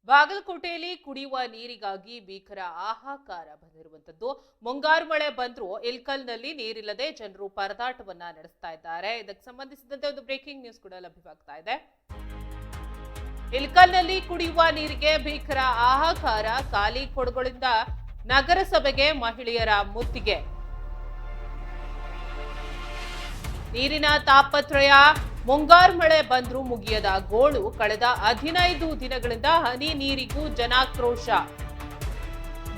ಬಾಗಲಕೋಟೆಯಲ್ಲಿ ಕುಡಿಯುವ ನೀರಿಗಾಗಿ ಭೀಕರ ಹಾಹಾಕಾರ ಬಂದಿರುವಂತದ್ದು. ಮುಂಗಾರು ಮಳೆ ಬಂದ್ರೂ ಇಲ್ಕಲ್ನಲ್ಲಿ ನೀರಿಲ್ಲದೆ ಜನರು ಪರದಾಟವನ್ನ ನಡೆಸ್ತಾ ಇದ್ದಾರೆ. ಇದಕ್ಕೆ ಸಂಬಂಧಿಸಿದಂತೆ ಒಂದು ಬ್ರೇಕಿಂಗ್ ನ್ಯೂಸ್ ಕೂಡ ಲಭ್ಯವಾಗ್ತಾ ಇದೆ. ಇಲ್ಕಲ್ನಲ್ಲಿ ಕುಡಿಯುವ ನೀರಿಗೆ ಭೀಕರ ಹಾಹಾಕಾರ. ಖಾಲಿ ಕೊಡಗಳಿಂದ ನಗರಸಭೆಗೆ ಮಹಿಳೆಯರ ಮುತ್ತಿಗೆ. ನೀರಿನ ತಾಪತ್ರಯ. ಮುಂಗಾರು ಮಳೆ ಬಂದ್ರೂ ಮುಗಿಯದ ಗೋಳು. ಕಳೆದ 15 ದಿನಗಳಿಂದ ಹನಿ ನೀರಿಗೂ ಜನಾಕ್ರೋಶ.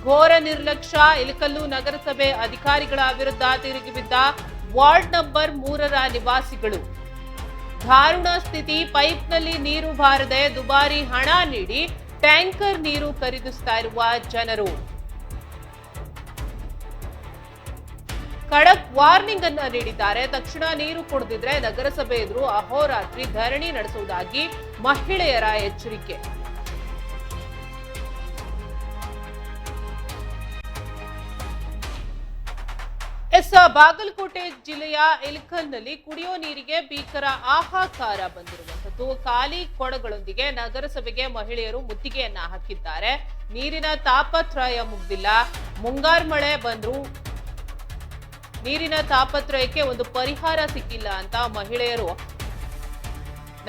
ಘೋರ ನಿರ್ಲಕ್ಷ್ಯ. ಇಲಕಲ್ಲು ನಗರಸಭೆ ಅಧಿಕಾರಿಗಳ ವಿರುದ್ಧ ತಿರುಗಿಬಿದ್ದ ವಾರ್ಡ್ ನಂಬರ್ 3ರ ನಿವಾಸಿಗಳು. ದಾರುಣ ಸ್ಥಿತಿ. ಪೈಪ್ನಲ್ಲಿ ನೀರು ಬಾರದೆ ದುಬಾರಿ ಹಣ ನೀಡಿ ಟ್ಯಾಂಕರ್ ನೀರು ಖರೀದಿಸ್ತಾ ಇರುವ ಜನರು. ಖಡಕ್ ವಾರ್ನಿಂಗ್ ಅನ್ನ ನೀಡಿದ್ದಾರೆ. ತಕ್ಷಣ ನೀರು ಕೊಡದಿದ್ರೆ ನಗರಸಭೆ ಎದುರು ಅಹೋರಾತ್ರಿ ಧರಣಿ ನಡೆಸುವುದಾಗಿ ಮಹಿಳೆಯರ ಎಚ್ಚರಿಕೆ. ಬಾಗಲಕೋಟೆ ಜಿಲ್ಲೆಯ ಇಲ್ಕಲ್ನಲ್ಲಿ ಕುಡಿಯೋ ನೀರಿಗೆ ಭೀಕರ ಹಾಹಾಕಾರ ಬಂದಿರುವಂತದ್ದು. ಖಾಲಿ ಕೊಡಗಳೊಂದಿಗೆ ನಗರಸಭೆಗೆ ಮಹಿಳೆಯರು ಮುತ್ತಿಗೆಯನ್ನ ಹಾಕಿದ್ದಾರೆ. ನೀರಿನ ತಾಪತ್ರಯ ಮುಗ್ದಿಲ್ಲ. ಮುಂಗಾರು ಮಳೆ ಬಂದ್ರು ನೀರಿನ ತಾಪತ್ರಯಕ್ಕೆ ಒಂದು ಪರಿಹಾರ ಸಿಕ್ಕಿಲ್ಲ ಅಂತ ಮಹಿಳೆಯರು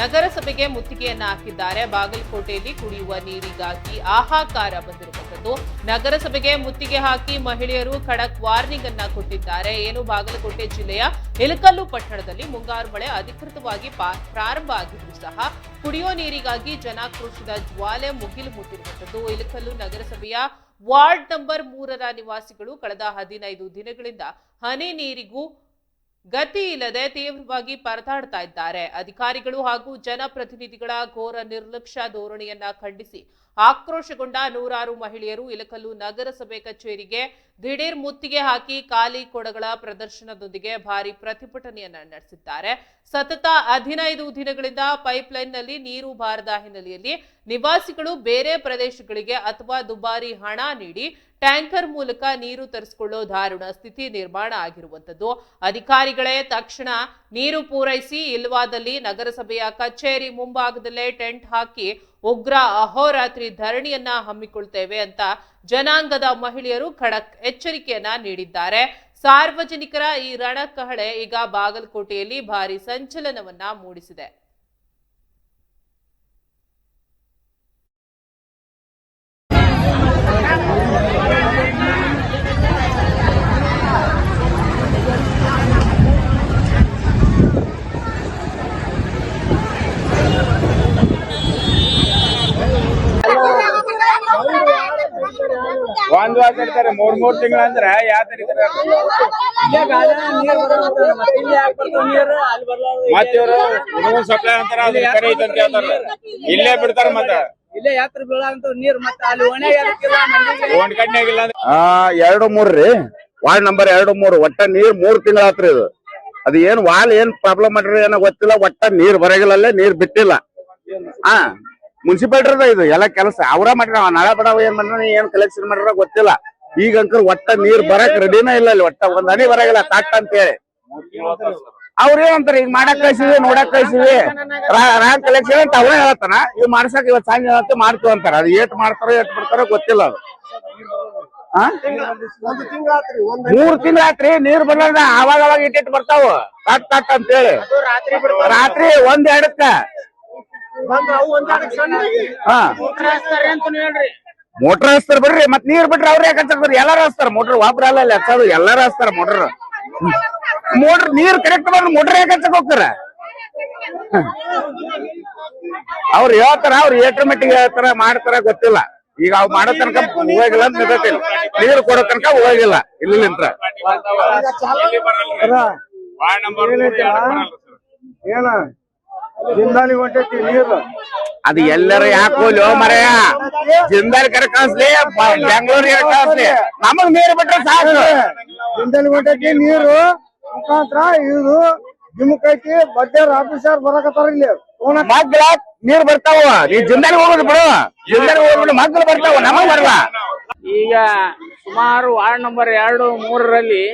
ನಗರಸಭೆಗೆ ಮುತ್ತಿಗೆಯನ್ನ ಹಾಕಿದ್ದಾರೆ. ಬಾಗಲಕೋಟೆಯಲ್ಲಿ ಕುಡಿಯುವ ನೀರಿಗಾಗಿ ಹಾಹಾಕಾರ ಬಂದಿರುವಂತದ್ದು. ನಗರಸಭೆಗೆ ಮುತ್ತಿಗೆ ಹಾಕಿ ಮಹಿಳೆಯರು ಖಡಕ್ ವಾರ್ನಿಂಗ್ ಅನ್ನ ಕೊಟ್ಟಿದ್ದಾರೆ. ಏನು ಬಾಗಲಕೋಟೆ ಜಿಲ್ಲೆಯ ಇಲಕಲ್ಲು ಪಟ್ಟಣದಲ್ಲಿ ಮುಂಗಾರು ಮಳೆ ಅಧಿಕೃತವಾಗಿ ಪ್ರಾರಂಭ ಆಗಿದ್ರು ಸಹ ಕುಡಿಯೋ ನೀರಿಗಾಗಿ ಜನಾಕ್ರೋಶದ ಜ್ವಾಲೆ ಮುಗಿಲು ಮುಟ್ಟಿರುವಂತದ್ದು. ಇಲಕಲ್ಲು ನಗರಸಭೆಯ ವಾರ್ಡ್ ನಂಬರ್ 3ರ ನಿವಾಸಿಗಳು ಕಳೆದ 15 ದಿನಗಳಿಂದ ಹನಿ ನೀರಿಗೂ ಗತಿ ಇಲ್ಲದೆ ತೀವ್ರವಾಗಿ ಪರದಾಡ್ತಾ ಇದ್ದಾರೆ. ಅಧಿಕಾರಿಗಳು ಹಾಗೂ ಜನಪ್ರತಿನಿಧಿಗಳ ಘೋರ ನಿರ್ಲಕ್ಷ್ಯ ಧೋರಣೆಯನ್ನ ಖಂಡಿಸಿ ಆಕ್ರೋಶಗೊಂಡ ನೂರಾರು ಮಹಿಳೆಯರು ಇಲಕಲ್ಲು ನಗರಸಭೆ ಕಚೇರಿಗೆ ದಿಢೀರ್ ಮುತ್ತಿಗೆ ಹಾಕಿ ಖಾಲಿ ಕೊಡಗಳ ಪ್ರದರ್ಶನದೊಂದಿಗೆ ಭಾರಿ ಪ್ರತಿಭಟನೆಯನ್ನ ನಡೆಸಿದ್ದಾರೆ. ಸತತ 15 ದಿನಗಳಿಂದ ಪೈಪ್ಲೈನ್ನಲ್ಲಿ ನೀರು ಬಾರದ ಹಿನ್ನೆಲೆಯಲ್ಲಿ ನಿವಾಸಿಗಳು ಬೇರೆ ಪ್ರದೇಶಗಳಿಗೆ ಅಥವಾ ದುಬಾರಿ ಹಣ ನೀಡಿ ಟ್ಯಾಂಕರ್ ಮೂಲಕ ನೀರು ತರಿಸಿಕೊಳ್ಳೋ ದಾರುಣ ಸ್ಥಿತಿ ನಿರ್ಮಾಣ ಆಗಿರುವಂತದ್ದು. ಅಧಿಕಾರಿಗಳೇ ತಕ್ಷಣ ನೀರು ಪೂರೈಸಿ, ಇಲ್ಲವಾದಲ್ಲಿ ನಗರಸಭೆಯ ಕಚೇರಿ ಮುಂಭಾಗದಲ್ಲೇ ಟೆಂಟ್ ಹಾಕಿ ಉಗ್ರ ಅಹೋರಾತ್ರಿ ಧರಣಿಯನ್ನ ಹಮ್ಮಿಕೊಳ್ತೇವೆ ಅಂತ ಜನಾಂಗದ ಮಹಿಳೆಯರು ಖಡಕ್ ಎಚ್ಚರಿಕೆಯನ್ನ ನೀಡಿದ್ದಾರೆ. ಸಾರ್ವಜನಿಕರ ಈ ರಣಕಹಳೆ ಈಗ ಬಾಗಲಕೋಟೆಯಲ್ಲಿ ಭಾರಿ ಸಂಚಲನವನ್ನ ಮೂಡಿಸಿದೆ. ಒಂದ್ ವಾರ ಇರ್ತಾರೆ, 3 ತಿಂಗಳ ಅಂದ್ರೆ ಯಾವ ತರ ಮತ್ತ ಇವ್ರು ಸಪ್ಲೈ ಅಂತಾರ ಅದ್ರ ಕಡೆ ಐತೆ ಅಂತ ಹೇಳ್ತಾರ. ಇಲ್ಲೇ ಬಿಡ್ತಾರ ಮತ್ತ ಇಲ್ಲೇ ಯಾತ್ರ ಬೀಳಂತ ನೀರ್ ಮತ್ತ ಅಲ್ಲಿ ಒಂದ್ ಕಡ್ನಾಗಿಲ್ಲ 2-3 ರೀ. ವಾರ್ಡ್ ನಂಬರ್ 2-3 ಒಟ್ಟ ನೀರ್ 3 ತಿಂಗಳ ಆತ್ರಿ. ಇದು ಅದ ಏನ್ ವಾಲ್ ಏನ್ ಪ್ರಾಬ್ಲಮ್ ಮಾಡ್ರಿ ಏನೋ ಗೊತ್ತಿಲ್ಲ. ಒಟ್ಟ ನೀರ್ ಬರಗಿಲ್ಲಲ್ಲೇ ನೀರ್ ಬಿಟ್ಟಿಲ್ಲ. ಮುನ್ಸಿಪಾಲಿಟಿ ಇದು ಎಲ್ಲ ಕೆಲಸ ಅವ್ರ ಮಾಡ್ರ. ನಾಳೆ ಬಡವ ಏನ್ ಮಾಡ್ರ ಏನ್ ಕಲೆಕ್ಷನ್ ಮಾಡ್ರ ಗೊತ್ತಿಲ್ಲ. ಈಗ ಅಂಕರ್ ಒಟ್ಟ ನೀರ್ ಬರಕ್ ರೆಡಿನ ಇಲ್ಲ. ಅಲ್ಲಿ ಒಟ್ಟ ಒಂದ್ ಹನಿ ಬರಗಿಲ್ಲ ತಾಟ್ ಅಂತ ಹೇಳಿ ಅವ್ರ ಏನಂತಾರ. ಈಗ ಮಾಡಕ್ ಕಳ್ಸಿವಿ, ನೋಡಕ್ ಕಳ್ಸಿವಿ, ರಾಂಗ್ ಕಲೆಕ್ಷನ್ ಅಂತ ಅವನೇ ಹೇಳ್ತಾನ. ಇವ್ ಮಾಡ್ಸಕ್ ಇವತ್ ಸಾಂಜೆ ಹೇಳತ್ತೆ ಮಾಡ್ತೀವಿ ಅಂತಾರ. ಅದು ಏಟ್ ಮಾಡ್ತಾರೋ ಏಟ್ ಬಿಡ್ತಾರೋ ಗೊತ್ತಿಲ್ಲ. ಅದು 3 ತಿಂಗಳ ಆತ್ರಿ ನೀರ್ ಬರ್ಲಾರ್ದ. ಅವಾಗ ಇಟ್ಟಿಟ್ಟು ಬರ್ತಾವ ತಾಟ್ ತಾಟ್ ಅಂತ ಹೇಳಿ. ರಾತ್ರಿ 1-2ಕ್ಕ ಮೋಟರ್ ಹಚ್ತಾರ ಬಿಡ್ರಿ. ಮತ್ ನೀರ್ ಬಿಟ್ರೆ ಅವ್ರ ಯಾಕೆ ಹಚ್ಚಾರ? ಎಲ್ಲಾರು ಹಚ್ತಾರ ಮೋಟರ್. ಒಬ್ರ ಅಲ್ಲ ಹಚ್ಚೋದು, ಎಲ್ಲಾರು ಹಚ್ತಾರ ಮೋಟರ್. ನೀರ್ ಕರೆಕ್ಟ್ ಬಂದ್ರೆ ಮೋಟರ್ ಯಾಕೆ ಹಚ್ಚಕ್ ಹೋಗ್ತಾರ? ಅವ್ರು ಹೇಳ್ತಾರ, ಅವ್ರು ಏಟ್ರ ಮಟ್ಟಿಗೆ ಹೇಳ್ತಾರ ಮಾಡ್ತಾರ ಗೊತ್ತಿಲ್ಲ. ಈಗ ಅವ್ ಮಾಡೋ ತನಕ ಹೋಗಿಲ್ಲ ಅಂತ ನಿಂತೈತಿ. ನೀರ್ ಕೊಡೋ ತನಕ ಹೋಗಿಲ್ಲ ಇಲ್ಲಿಂತ್ರ. ಏನ ಜಿಂದಾಲಿ ಹೊಂಟೈತಿ ನೀರು. ಅದು ಎಲ್ಲರ ಯಾಕೋಲಿ ಮರೆಯ ಜಿಂದಾಲಿ ಕರೆ ಕಳಿಸ್ಲಿ, ಬೆಂಗಳೂರಿಗೆ ಕಳಿಸ್ಲಿ, ನಮಗ್ ನೀರು ಬಿಟ್ರೆ ಸಾಕು. ಜಿಂದಾಲಿ ಹೊಂಟೈತಿ ನೀರು ಮುಖಾಂತರ ಇದು ನಿಮ್ಮಕೈತಿ ಬಡ್ಡೇರ್ ಆಫೀಸರ್ ಬರಕತ್ತಾರ. ಇಲ್ಲಿ ಮಗ್ಳ ನೀರ್ ಬರ್ತಾವ. ನೀ ಜಿಂದಾಲಿ ಹೋಗೋದು ಬಿಡು, ಜಿಂದಾಲಿ ಹೋಗ್ಬಿಡು, ಮಗ್ಳು ಬರ್ತಾವ, ನಮಗ್ ಬರಲ್ಲ. ಈಗ ಸುಮಾರು ವಾರ್ಡ್ ನಂಬರ್ 2-3ರಲ್ಲಿ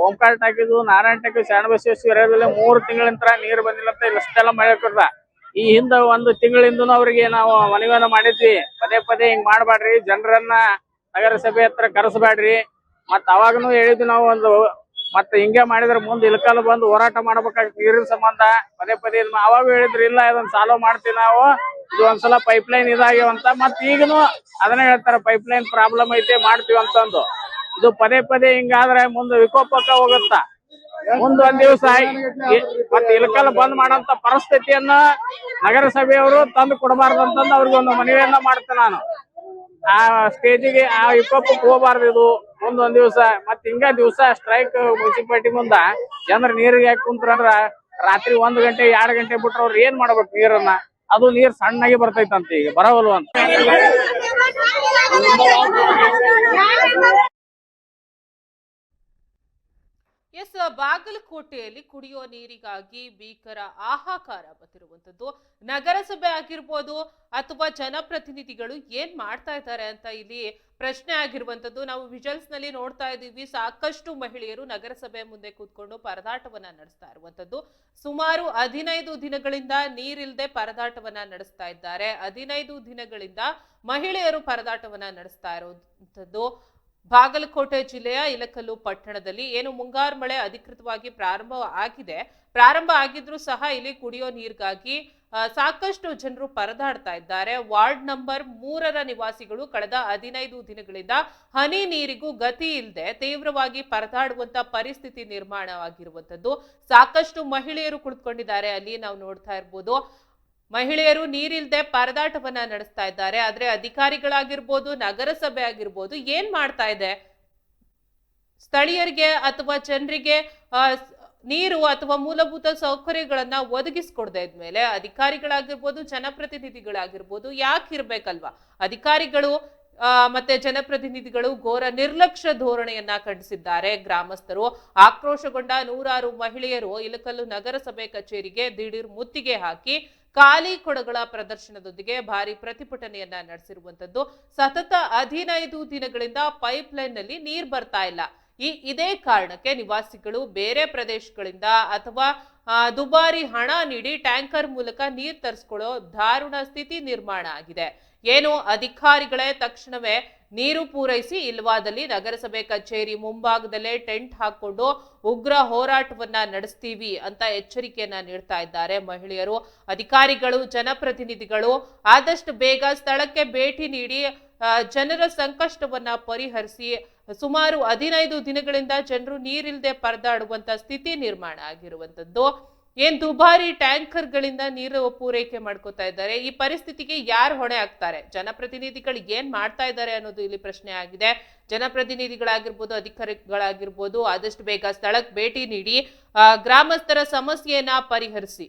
ಓಂಕಾರ ಟಾಕಿದು, ನಾರಾಯಣ ಟಾಕಿ, ಶರಣಬಸವೇಶ್ವರ 3 ತಿಂಗಳ ನಂತರ ನೀರು ಬಂದಿಲ್ಲ ಅಂತ ಇಷ್ಟೆಲ್ಲ ಮಳೆ ಕೊಡ್ದ. ಈ ಹಿಂದ ಒಂದು ತಿಂಗಳಿಂದನೂ ಅವ್ರಿಗೆ ನಾವು ಮನವಿಯನ್ನ ಮಾಡಿದ್ವಿ, ಪದೇ ಪದೇ ಹಿಂಗ್ ಮಾಡ್ಬೇಡ್ರಿ, ಜನರನ್ನ ನಗರಸಭೆ ಹತ್ರ ಕರೆಸಬೇಡ್ರಿ. ಮತ್ ಅವಾಗನು ಹೇಳಿದ್ವಿ ನಾವು ಮತ್ತೆ ಹಿಂಗೆ ಮಾಡಿದ್ರೆ ಮುಂದೆ ಇಳಕಲ್ ಬಂದು ಹೋರಾಟ ಮಾಡ್ಬೇಕಾಗ್ತದೆ ನೀರಿನ ಸಂಬಂಧ. ಪದೇ ಪದೇ ಅವಾಗ ಹೇಳಿದ್ರಿ, ಇಲ್ಲ ಇದನ್ನ ಸಾಲ್ವ್ ಮಾಡ್ತೀವಿ ನಾವು, ಇದು ಒಂದ್ಸಲ ಪೈಪ್ ಲೈನ್ ಇದಾಗ್ಯವಂತ. ಮತ್ ಈಗನು ಅದನ್ನ ಹೇಳ್ತಾರ, ಪೈಪ್ ಲೈನ್ ಪ್ರಾಬ್ಲಮ್ ಐತೆ ಮಾಡ್ತೀವಿ ಅಂತಂದು. ಇದು ಪದೇ ಪದೇ ಹಿಂಗಾದ್ರೆ ಮುಂದೆ ವಿಕೋಪಕ್ಕ ಹೋಗುತ್ತ. ಮುಂದ್ ಒಂದ್ ದಿವಸ ಮತ್ತೆ ಇಳಕಲ್ ಬಂದ್ ಮಾಡಂತ ಪರಿಸ್ಥಿತಿಯನ್ನ ನಗರಸಭೆಯವರು ತಂದು ಕೊಡಬಾರ್ದಂತಂದು ಅವ್ರಿಗೆ ಒಂದು ಮನವಿಯನ್ನ ಮಾಡ್ತೇನೆ ನಾನು. ಆ ಸ್ಟೇಜಿಗೆ ಆ ವಿಕೋಪಕ್ಕೆ ಹೋಗಬಾರ್ದು. ಇದು ಮುಂದೊಂದ್ ದಿವಸ ಮತ್ ಹಿಂಗ ದಿವಸ ಸ್ಟ್ರೈಕ್ ಮುನ್ಸಿಪಾಲಿಟಿ ಮುಂದ ಜನರು ನೀರಿಗೆ ಹಾಕಿ ಕುಂತ್ರಂದ್ರ ರಾತ್ರಿ 1 ಗಂಟೆ 2 ಗಂಟೆ ಬಿಟ್ರ ಅವ್ರು ಏನ್ ಮಾಡ್ಬೇಕು ನೀರನ್ನ? ಅದು ನೀರ್ ಸಣ್ಣಾಗಿ ಬರ್ತೈತಂತ, ಈಗ ಬರವಲ್ವ ಅಂತ. ಎಸ್, ಬಾಗಲಕೋಟೆಯಲ್ಲಿ ಕುಡಿಯೋ ನೀರಿಗಾಗಿ ಭೀಕರ ಹಾಹಾಕಾರ ಬಂದಿರುವಂತದ್ದು. ನಗರಸಭೆ ಆಗಿರ್ಬೋದು ಅಥವಾ ಜನಪ್ರತಿನಿಧಿಗಳು ಏನ್ ಮಾಡ್ತಾ ಇದ್ದಾರೆ ಅಂತ ಇಲ್ಲಿ ಪ್ರಶ್ನೆ ಆಗಿರುವಂತದ್ದು. ನಾವು ವಿಜುವಲ್ಸ್ ನಲ್ಲಿ ನೋಡ್ತಾ ಇದ್ದೀವಿ, ಸಾಕಷ್ಟು ಮಹಿಳೆಯರು ನಗರಸಭೆ ಮುಂದೆ ಕೂತ್ಕೊಂಡು ಪರದಾಟವನ್ನ ನಡೆಸ್ತಾ ಇರುವಂತದ್ದು. ಸುಮಾರು 15 ದಿನಗಳಿಂದ ನೀರಿಲ್ಲದೆ ಪರದಾಟವನ್ನ ನಡೆಸ್ತಾ ಇದ್ದಾರೆ. 15 ದಿನಗಳಿಂದ ಮಹಿಳೆಯರು ಪರದಾಟವನ್ನ ನಡೆಸ್ತಾ ಇರುವಂತದ್ದು. ಬಾಗಲಕೋಟೆ ಜಿಲ್ಲೆಯ ಇಳಕಲ್ಲು ಪಟ್ಟಣದಲ್ಲಿ ಏನು ಮುಂಗಾರು ಮಳೆ ಅಧಿಕೃತವಾಗಿ ಪ್ರಾರಂಭ ಆಗಿದ್ರೂ ಸಹ ಇಲ್ಲಿ ಕುಡಿಯೋ ನೀರಿಗಾಗಿ ಸಾಕಷ್ಟು ಜನರು ಪರದಾಡ್ತಾ ಇದ್ದಾರೆ. ವಾರ್ಡ್ ನಂಬರ್ 3ರ ನಿವಾಸಿಗಳು ಕಳೆದ 15 ದಿನಗಳಿಂದ ಹನಿ ನೀರಿಗೂ ಗತಿ ಇಲ್ಲದೆ ತೀವ್ರವಾಗಿ ಪರದಾಡುವಂತ ಪರಿಸ್ಥಿತಿ ನಿರ್ಮಾಣವಾಗಿರುವಂತದ್ದು. ಸಾಕಷ್ಟು ಮಹಿಳೆಯರು ಕುಳಿತುಕೊಂಡಿದ್ದಾರೆ, ಅಲ್ಲಿ ನಾವು ನೋಡ್ತಾ ಇರ್ಬೋದು. ಮಹಿಳೆಯರು ನೀರಿಲ್ದೆ ಪರದಾಟವನ್ನ ನಡೆಸ್ತಾ ಇದ್ದಾರೆ. ಆದ್ರೆ ಅಧಿಕಾರಿಗಳಾಗಿರ್ಬೋದು, ನಗರಸಭೆ ಆಗಿರ್ಬೋದು ಏನ್ ಮಾಡ್ತಾ ಇದೆ? ಸ್ಥಳೀಯರಿಗೆ ಅಥವಾ ಜನರಿಗೆ ನೀರು ಅಥವಾ ಮೂಲಭೂತ ಸೌಕರ್ಯಗಳನ್ನ ಒದಗಿಸ್ಕೊಡದೆ ಇದ್ಮೇಲೆ ಅಧಿಕಾರಿಗಳಾಗಿರ್ಬೋದು, ಜನಪ್ರತಿನಿಧಿಗಳಾಗಿರ್ಬೋದು ಯಾಕಿರ್ಬೇಕಲ್ವಾ? ಅಧಿಕಾರಿಗಳು ಮತ್ತೆ ಜನಪ್ರತಿನಿಧಿಗಳು ಘೋರ ನಿರ್ಲಕ್ಷ್ಯ ಧೋರಣೆಯನ್ನ ಖಂಡಿಸಿದ್ದಾರೆ. ಗ್ರಾಮಸ್ಥರು ಆಕ್ರೋಶಗೊಂಡ 100 ಮಹಿಳೆಯರು ಇಳಕಲ್ಲು ನಗರಸಭೆ ಕಚೇರಿಗೆ ದಿಢೀರ್ ಮುತ್ತಿಗೆ ಹಾಕಿ ಖಾಲಿ ಕೊಡಗಳ ಪ್ರದರ್ಶನದೊಂದಿಗೆ ಭಾರಿ ಪ್ರತಿಭಟನೆಯನ್ನ ನಡೆಸಿರುವಂತದ್ದು. ಸತತ 15 ದಿನಗಳಿಂದ ಪೈಪ್ ಲೈನ್ ನಲ್ಲಿ ನೀರ್ ಬರ್ತಾ ಇಲ್ಲ. ಇದೇ ಕಾರಣಕ್ಕೆ ನಿವಾಸಿಗಳು ಬೇರೆ ಪ್ರದೇಶಗಳಿಂದ ಅಥವಾ ದುಬಾರಿ ಹಣ ನೀಡಿ ಟ್ಯಾಂಕರ್ ಮೂಲಕ ನೀರ್ ತರಿಸ್ಕೊಳ್ಳೋ ದಾರುಣ ಸ್ಥಿತಿ ನಿರ್ಮಾಣ ಆಗಿದೆ. ಏನು ಅಧಿಕಾರಿಗಳೇ ತಕ್ಷಣವೇ ನೀರು ಪೂರೈಸಿ, ಇಲ್ವಾದಲ್ಲಿ ನಗರಸಭೆ ಕಚೇರಿ ಮುಂಭಾಗದಲ್ಲೇ ಟೆಂಟ್ ಹಾಕೊಂಡು ಉಗ್ರ ಹೋರಾಟವನ್ನ ನಡೆಸ್ತೀವಿ ಅಂತ ಎಚ್ಚರಿಕೆಯನ್ನ ನೀಡ್ತಾ ಇದ್ದಾರೆ ಮಹಿಳೆಯರು. ಅಧಿಕಾರಿಗಳು, ಜನಪ್ರತಿನಿಧಿಗಳು ಆದಷ್ಟು ಬೇಗ ಸ್ಥಳಕ್ಕೆ ಭೇಟಿ ನೀಡಿ ಜನರ ಸಂಕಷ್ಟವನ್ನ ಪರಿಹರಿಸಿ. ಸುಮಾರು 15 ದಿನಗಳಿಂದ ಜನರು ನೀರಿಲ್ಲದೆ ಪರದಾಡುವಂತ ಸ್ಥಿತಿ ನಿರ್ಮಾಣ ಆಗಿರುವಂತದ್ದು. ಏನ್ ದುಬಾರಿ ಟ್ಯಾಂಕರ್ ಗಳಿಂದ ನೀರು ಪೂರೈಕೆ ಮಾಡ್ಕೋತಾ ಇದ್ದಾರೆ. ಈ ಪರಿಸ್ಥಿತಿಗೆ ಯಾರು ಹೊಣೆ ಆಗ್ತಾರೆ? ಜನಪ್ರತಿನಿಧಿಗಳು ಏನ್ ಮಾಡ್ತಾ ಇದ್ದಾರೆ ಅನ್ನೋದು ಇಲ್ಲಿ ಪ್ರಶ್ನೆ ಆಗಿದೆ. ಜನಪ್ರತಿನಿಧಿಗಳಾಗಿರ್ಬೋದು, ಅಧಿಕಾರಿಗಳಾಗಿರ್ಬೋದು ಆದಷ್ಟು ಬೇಗ ಸ್ಥಳಕ್ಕೆ ಭೇಟಿ ನೀಡಿ ಗ್ರಾಮಸ್ಥರ ಸಮಸ್ಯೆಯನ್ನ ಪರಿಹರಿಸಿ.